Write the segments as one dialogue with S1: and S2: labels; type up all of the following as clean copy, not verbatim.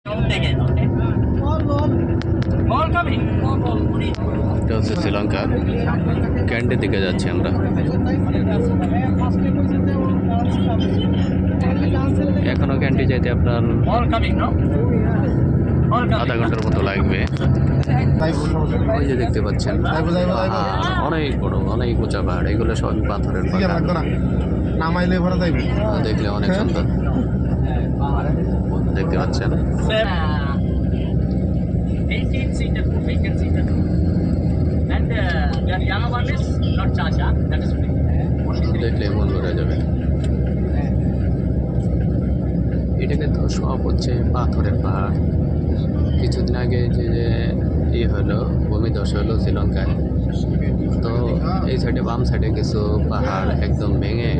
S1: এটা হচ্ছে শ্রীলঙ্কার ক্যান্ডি দিকে যাচ্ছি আমরা। এখনো ক্যান্ডি যাইতে আপনার আধা ঘন্টার মতো লাগবে। ওই যে দেখতে পাচ্ছেন অনেক বড়, অনেক উঁচা পাহাড়, এগুলো সব পাথরের পাহাড়। দেখলে অনেক সুন্দর দেখতে পাচ্ছেন। দেখলে মন ভরে যাবে। এটাকে তো সব হচ্ছে পাথরের পাহাড়। কিছুদিন আগে যে হলো ভূমিধস হলো শ্রীলঙ্কায়, তো এই সাইডে বাম সাইডে কিছু পাহাড় একদম ভেঙে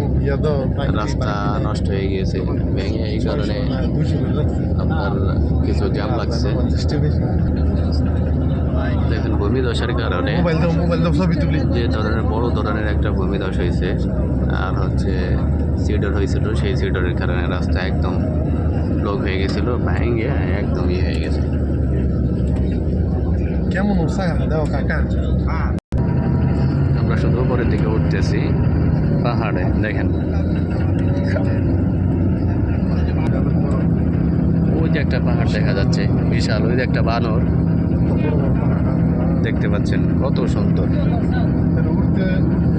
S1: রাস্তা নষ্ট হয়ে গিয়েছে। ভেঙে এই কারণে আপনার কিছু জ্যাম লাগছে। দেখেন ভূমিধসের কারণে যে ধরনের বড় ধরনের একটা ভূমিধস হয়েছে, আর হচ্ছে সিডর হয়েছিল, সেই সিডরের কারণে রাস্তা একদম ব্লক হয়ে গেছিল, ভেঙে একদম ইয়ে হয়ে গেছে। আমরা শুধু উপরের দিকে উঠতেছি পাহাড়ে। দেখেন ওই যে একটা পাহাড় দেখা যাচ্ছে বিশাল, ওই যে একটা বানর দেখতে পাচ্ছেন, কত সুন্দর।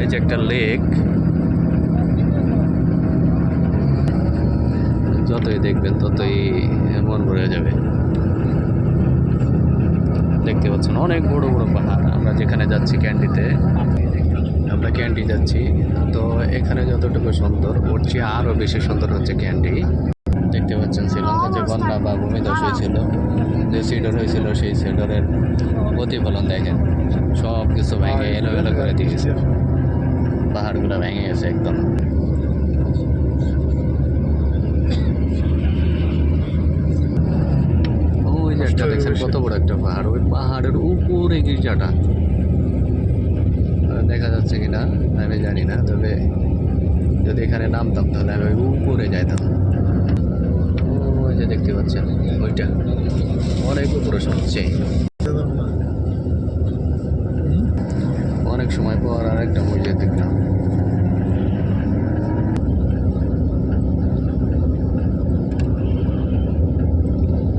S1: এই যে একটা লেক, যতই দেখবেন ততই মন ভরে যাবে। দেখতে পাচ্ছেন অনেক বড় বড় পাহাড়। আমরা যেখানে যাচ্ছি ক্যান্ডিতে, আমরা ক্যান্ডি যাচ্ছি, তো এখানে যতটুকু সুন্দর, ওর চেয়ে আরও বেশি সুন্দর হচ্ছে ক্যান্ডি। দেখতে পাচ্ছেন শ্রীলঙ্কা যে বন্যা বা ভূমিধস হয়েছিল, যে সিডর হয়েছিল, সেই সিডরের প্রতিফলন দেখেন, সব কিছু ভেঙে এলোমেলো করে দিয়েছে, পাহাড়গুলো ভেঙে গেছে একদম। ওই যে একটা দেখছেন কত বড় একটা পাহাড়, ওই পাহাড়ের উপরে গির্জাটা দেখা যাচ্ছে কিনা আমি জানি না, তবে যদি এখানে নামতাম তাহলে আমি ওই উপরে যাইতাম। ওই যে দেখতে পাচ্ছেন ওইটা অনেক উপরে সবচেয়ে। অনেক সময় পর আর একটা মসজিদ দেখলাম।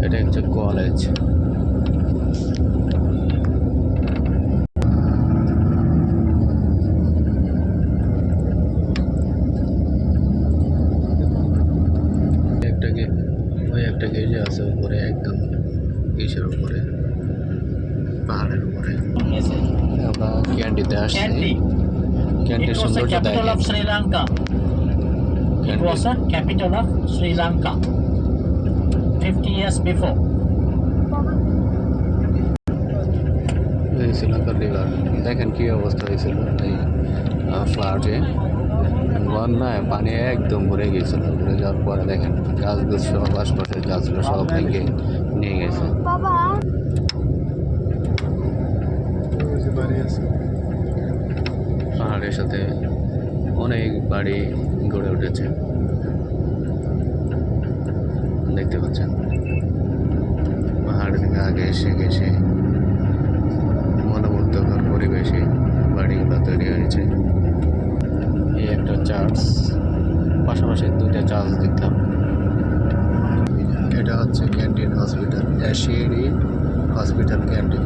S1: এটা হচ্ছে কলেজ। একটা গেজে আছে উপরে, একদম ইসের উপরে, পাহাড়ের উপরে। আমরা ক্যান্ডিতে আসছি। ক্যান্ডির সৌন্দর্য দেখেন।
S2: Sri Lanka, it was a capital of Sri Lanka 50 years before.
S1: এই শ্রীলঙ্কার রিভার দেখেন কি অবস্থা হয়েছিল এই ফ্লাডে, বন্যায় পানি একদম ভরে গিয়েছিল। ভরে যাওয়ার পরে দেখেন গাছগুলো সব, আশপাশের গাছগুলো সব ভেঙে নিয়ে গেছে। পাহাড়ের সাথে অনেক বাড়ি গড়ে উঠেছে দেখতে পাচ্ছেন। পাহাড় থেকে আগে এসে গেছে মনোমুগ্ধকর পরিবেশে বাড়িগুলো তৈরি হয়েছে। এই একটা চার্চ, পাশাপাশি দুইটা চার্চ দেখলাম। এটা হচ্ছে ক্যান্টিন হসপিটাল, এশিয়ারি হসপিটাল ক্যান্টিন।